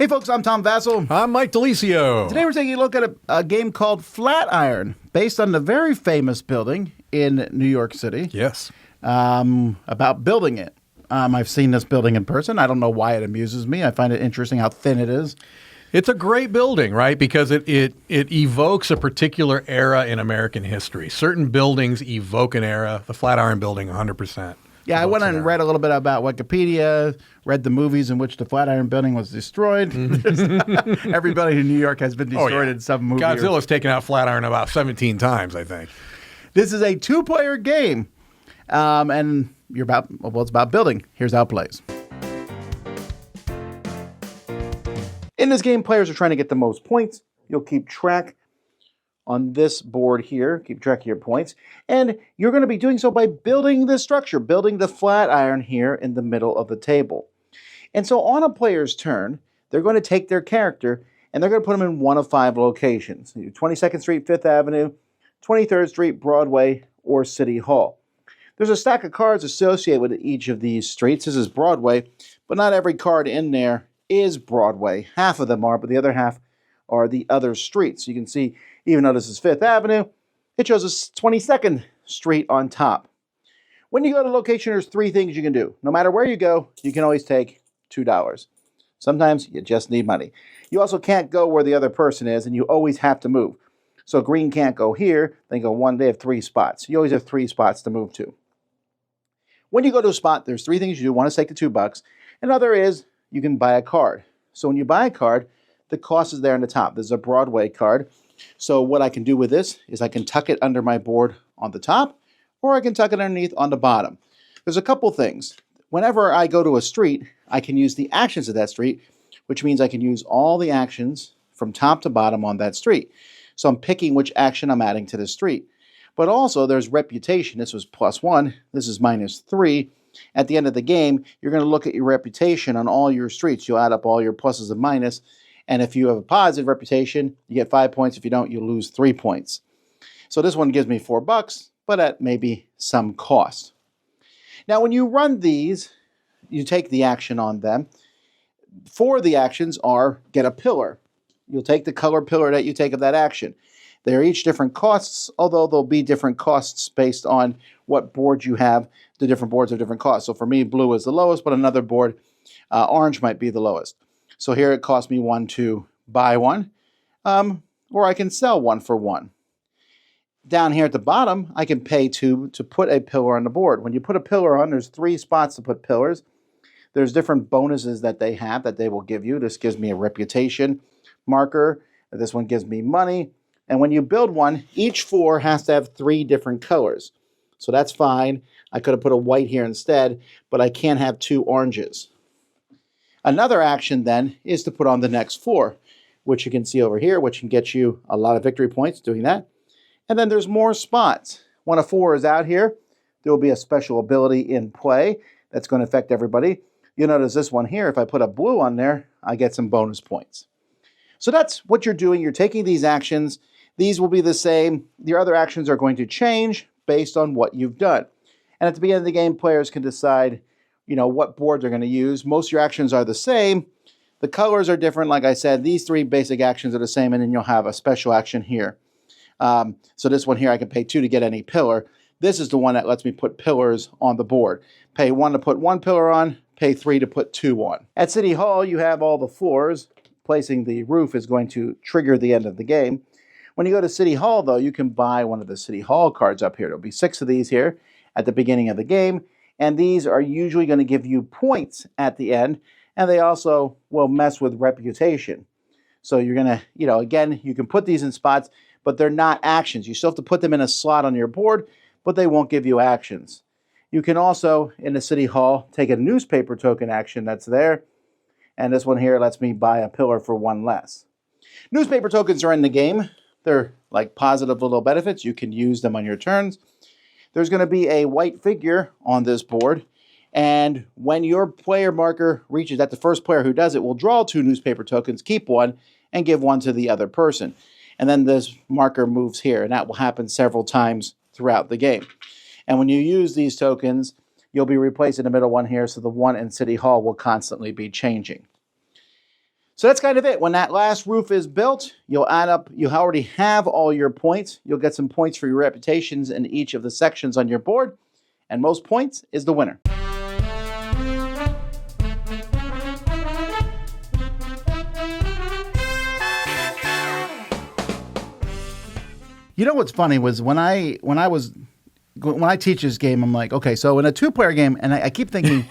Hey folks, I'm Tom Vassell. I'm Mike DeLisio. Today we're taking a look at a game called Flatiron, based on the very famous building in New York City. Yes. About building it. I've seen this building in person. I don't know why it amuses me. I find it interesting how thin it is. It's a great building, right? Because it evokes a particular era in American history. Certain buildings evoke an era. The Flatiron building, 100%. Yeah, I went and read a little bit about Wikipedia, read the movies in which the Flatiron building was destroyed. Everybody in New York has been destroyed in some movie. Godzilla's taken out Flatiron about 17 times, I think. This is a two-player game, and it's about building. Here's how it plays. In this game, players are trying to get the most points. You'll keep track on this board here, keep track of your points, and you're going to be doing so by building the structure, building the Flatiron here in the middle of the table. And so on a player's turn, they're going to take their character and they're going to put them in one of 5 locations: 22nd Street, 5th Avenue, 23rd Street, Broadway, or City Hall. There's a stack of cards associated with each of these streets. This is Broadway, but not every card in there is Broadway. Half of them are, but the other half are the other streets. You can see, even though this is 5th Avenue, it shows us 22nd Street on top. When you go to a location, there's 3 things you can do. No matter where you go, you can always take $2. Sometimes you just need money. You also can't go where the other person is, and you always have to move. So green can't go here, they go one, they have 3 spots. You always have 3 spots to move to. When you go to a spot, there's 3 things you do. One is take the $2. Another is you can buy a card. So when you buy a card, the cost is there on the top. There's a Broadway card. So what I can do with this is I can tuck it under my board on the top, or I can tuck it underneath on the bottom. There's a couple things. Whenever I go to a street, I can use the actions of that street, which means I can use all the actions from top to bottom on that street. So I'm picking which action I'm adding to the street. But also there's reputation. This was +1. This is -3. At the end of the game, you're going to look at your reputation on all your streets. You'll add up all your pluses and minus. And if you have a positive reputation, you get 5 points. If you don't, you lose 3 points. So this one gives me $4, but at maybe some cost. Now, when you run these, you take the action on them. 4 of the actions are get a pillar. You'll take the color pillar that you take of that action. They're each different costs, although there'll be different costs based on what board you have. The different boards have different costs. So for me, blue is the lowest, but another board, orange might be the lowest. So here it cost me 1 to buy one, or I can sell 1 for 1. Down here at the bottom, I can pay 2 to put a pillar on the board. When you put a pillar on, there's 3 spots to put pillars. There's different bonuses that they have that they will give you. This gives me a reputation marker. This one gives me money. And when you build one, each 4 has to have 3 different colors. So that's fine. I could have put a white here instead, but I can't have 2 oranges. Another action then is to put on the next 4, which you can see over here, which can get you a lot of victory points doing that. And then there's more spots. When a 4 is out here, there will be a special ability in play that's going to affect everybody. You'll notice this one here, if I put a blue on there, I get some bonus points. So that's what you're doing. You're taking these actions. These will be the same. Your other actions are going to change based on what you've done. And at the beginning of the game, players can decide, what board they're going to use. Most of your actions are the same. The colors are different. Like I said, these 3 basic actions are the same, and then you'll have a special action here. So this one here, I can pay 2 to get any pillar. This is the one that lets me put pillars on the board. Pay 1 to put 1 pillar on, pay 3 to put 2 on. At City Hall, you have all the floors. Placing the roof is going to trigger the end of the game. When you go to City Hall, though, you can buy one of the City Hall cards up here. There'll be 6 of these here at the beginning of the game, and these are usually going to give you points at the end, and they also will mess with reputation. So you're going to, again, you can put these in spots, but they're not actions. You still have to put them in a slot on your board, but they won't give you actions. You can also, in the City Hall, take a newspaper token action that's there, and this one here lets me buy a pillar for 1 less. Newspaper tokens are in the game. They're like positive little benefits. You can use them on your turns. There's going to be a white figure on this board, and when your player marker reaches that, the first player who does it will draw 2 newspaper tokens, keep 1, and give 1 to the other person. And then this marker moves here, and that will happen several times throughout the game. And when you use these tokens, you'll be replacing the middle one here, so the one in City Hall will constantly be changing. So that's kind of it. When that last roof is built, you'll add up, you already have all your points. You'll get some points for your reputations in each of the sections on your board, and most points is the winner. You know what's funny was when I teach this game, I'm like, okay, so in a 2-player game, and I keep thinking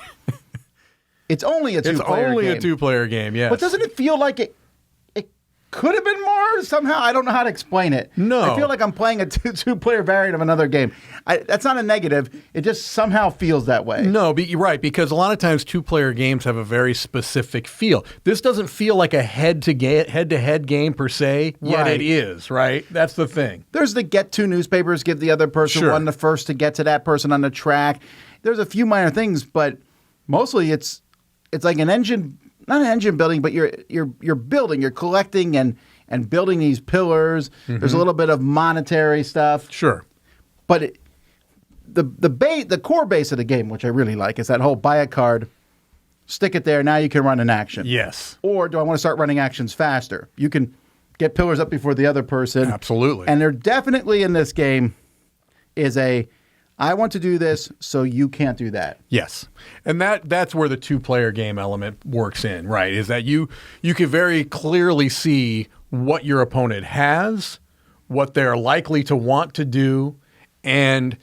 it's only a 2-player game. It's only a 2-player game, yes. But doesn't it feel like it could have been more somehow? I don't know how to explain it. No. I feel like I'm playing a two-player variant of another game. That's not a negative. It just somehow feels that way. No, but you're right, because a lot of times 2-player games have a very specific feel. This doesn't feel like a head-to-head game per se, yet it is, right? That's the thing. There's the get 2 newspapers, give the other person one the first to get to that person on the track. There's a few minor things, but mostly it's like an engine. Not an engine building, but you're building, you're collecting and building these pillars. Mm-hmm. There's a little bit of monetary stuff. Sure. But the core base of the game, which I really like, is that whole buy a card, stick it there, now you can run an action. Yes. Or do I want to start running actions faster? You can get pillars up before the other person. Absolutely. And there definitely in this game is I want to do this, so you can't do that. Yes. And that's where the 2-player game element works in, right? Is that you can very clearly see what your opponent has, what they're likely to want to do, and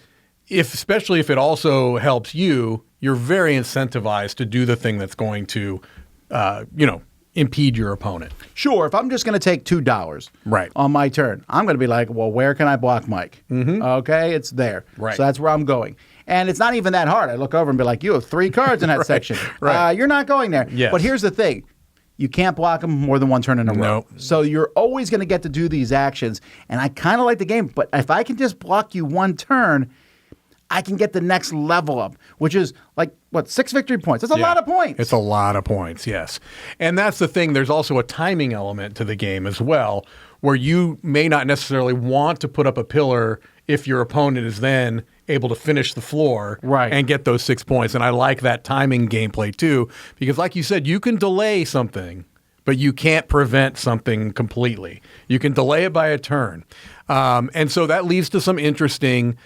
especially if it also helps you, you're very incentivized to do the thing that's going to, impede your opponent. Sure, if I'm just going to take $2 on my turn, I'm going to be like, well, where can I block Mike? Mm-hmm. Okay, it's there. Right. So that's where I'm going. And it's not even that hard. I look over and be like, you have 3 cards in that section. Right. You're not going there. Yes. But here's the thing. You can't block them more than 1 turn in a row. No. So you're always going to get to do these actions. And I kind of like the game, but if I can just block you 1 turn, I can get the next level up, which is like, 6 victory points. That's a lot of points. It's a lot of points, yes. And that's the thing. There's also a timing element to the game as well, where you may not necessarily want to put up a pillar if your opponent is then able to finish the floor and get those 6 points. And I like that timing gameplay too, because like you said, you can delay something, but you can't prevent something completely. You can delay it by a turn. And so that leads to some interesting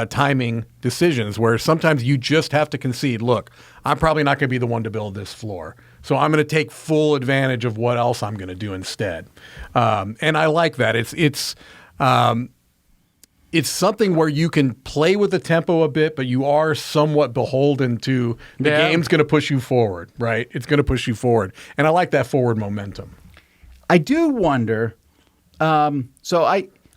timing decisions where sometimes you just have to concede, look, I'm probably not going to be the one to build this floor. So I'm going to take full advantage of what else I'm going to do instead. And I like that. It's something where you can play with the tempo a bit, but you are somewhat beholden to the game's going to push you forward, right? It's going to push you forward. And I like that forward momentum. I do wonder, so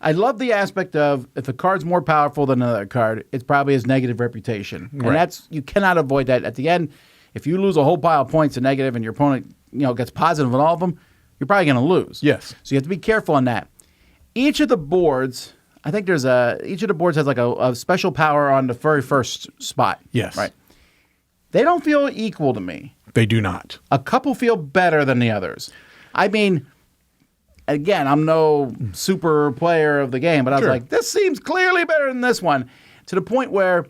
I love the aspect of if a card's more powerful than another card, it's probably his negative reputation. And that's, you cannot avoid that. At the end, if you lose a whole pile of points to negative and your opponent gets positive on all of them, you're probably going to lose. Yes. So you have to be careful on that. Each of the boards, I think each of the boards has like a special power on the very first spot. Yes. Right. They don't feel equal to me. They do not. A couple feel better than the others. I mean, again, I'm no super player of the game, but I was like, this seems clearly better than this one. To the point where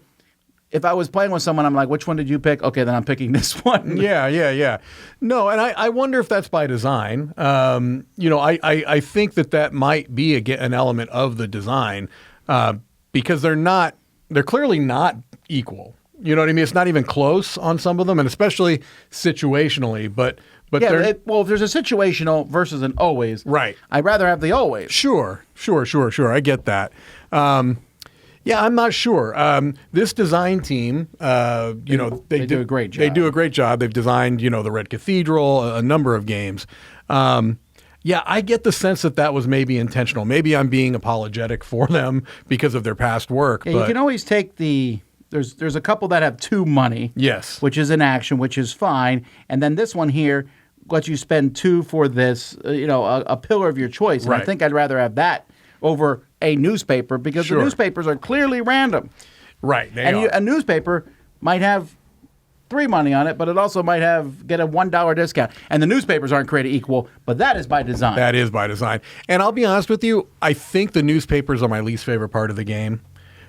if I was playing with someone, I'm like, which one did you pick? Okay, then I'm picking this one. Yeah. No, and I wonder if that's by design. I think that might be an element of the design because they're clearly not equal. You know what I mean? It's not even close on some of them, and especially situationally, but if there's a situational versus an always, right? I'd rather have the always. Sure. I get that. I'm not sure. This design team, they do a great job. They do a great job. They've designed, the Red Cathedral, a number of games. I get the sense that was maybe intentional. Maybe I'm being apologetic for them because of their past work. Yeah, but you can always take There's a couple that have 2 money. Yes. Which is an action, which is fine. And then this one here lets you spend 2 for this, a pillar of your choice. And I think I'd rather have that over a newspaper because the newspapers are clearly random. Right. A newspaper might have 3 money on it, but it also might get a $1 discount. And the newspapers aren't created equal, but that is by design. That is by design. And I'll be honest with you, I think the newspapers are my least favorite part of the game.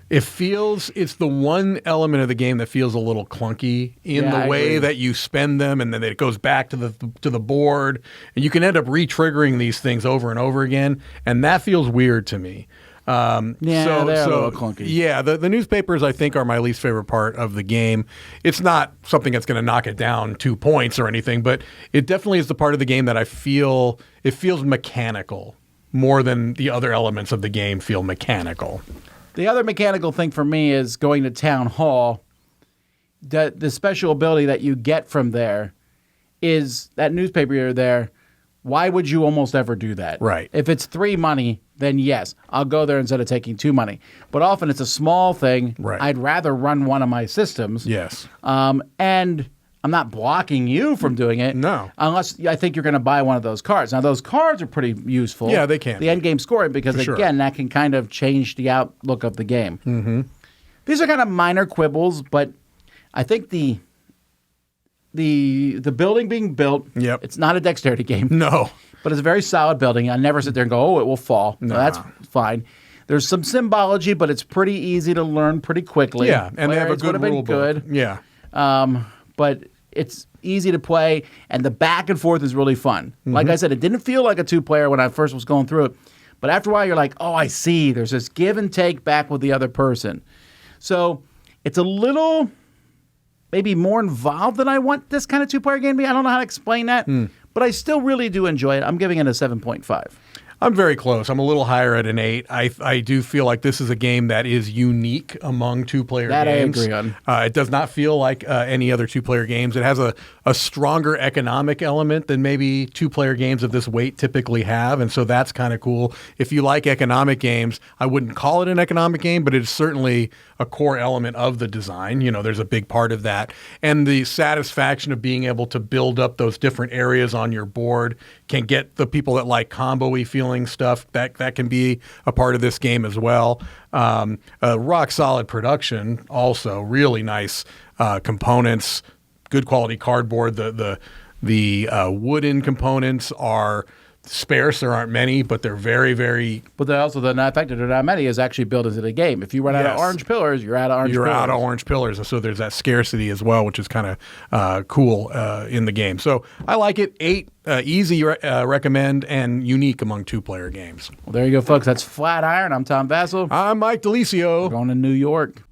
It's the one element of the game that feels a little clunky in the way that you spend them, and then it goes back to the board, and you can end up re-triggering these things over and over again, and that feels weird to me. They're a little clunky. Yeah, the newspapers, I think, are my least favorite part of the game. It's not something that's going to knock it down 2 points or anything, but it definitely is the part of the game that it feels mechanical more than the other elements of the game feel mechanical. The other mechanical thing for me is going to town hall. The special ability that you get from there is that newspaper you're there. Why would you almost ever do that? Right. If it's 3 money, then yes, I'll go there instead of taking 2 money. But often it's a small thing. Right. I'd rather run one of my systems. Yes. And I'm not blocking you from doing it. No. Unless I think you're going to buy one of those cards. Now, those cards are pretty useful. Yeah, they can. The end game scoring, because, again, that can kind of change the outlook of the game. Mm-hmm. These are kind of minor quibbles, but I think the building being built, it's not a dexterity game. No. But it's a very solid building. I never sit there and go, oh, it will fall. No, that's fine. There's some symbology, but it's pretty easy to learn pretty quickly. Yeah, and they have a good rule book. Yeah. But it's easy to play, and the back and forth is really fun. Mm-hmm. Like I said, it didn't feel like a 2-player when I first was going through it. But after a while, you're like, oh, I see. There's this give and take back with the other person. So it's a little maybe more involved than I want this kind of 2-player game to be. I don't know how to explain that, but I still really do enjoy it. I'm giving it a 7.5. I'm very close. I'm a little higher at an 8. I do feel like this is a game that is unique among 2-player games. That I agree on. It does not feel like any other 2-player games. It has a stronger economic element than maybe 2-player games of this weight typically have, and so that's kind of cool. If you like economic games, I wouldn't call it an economic game, but it's certainly a core element of the design. You know, there's a big part of that. And the satisfaction of being able to build up those different areas on your board can get the people that like combo-y feeling stuff. That can be a part of this game as well. Rock solid production, also really nice components, good quality cardboard. The wooden components are sparse. There aren't many, but they're very, very... But also the fact that there are not many is actually built into the game. If you run out of orange pillars, you're out of orange pillars. You're out of orange pillars, and so there's that scarcity as well, which is kind of cool in the game. So I like it. 8, easy recommend, and unique among 2-player games. Well, there you go, folks. That's Flatiron. I'm Tom Vassell. I'm Mike DeLisio. We're going to New York.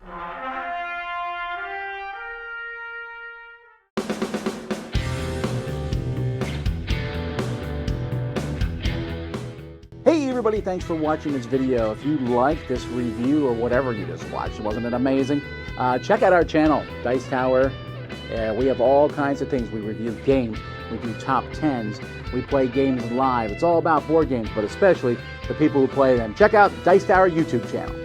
Hey everybody, thanks for watching this video. If you like this review or whatever you just watched, wasn't it amazing? Check out our channel, Dice Tower. We have all kinds of things. We review games, we do top 10s, we play games live. It's all about board games, but especially the people who play them. Check out Dice Tower YouTube channel.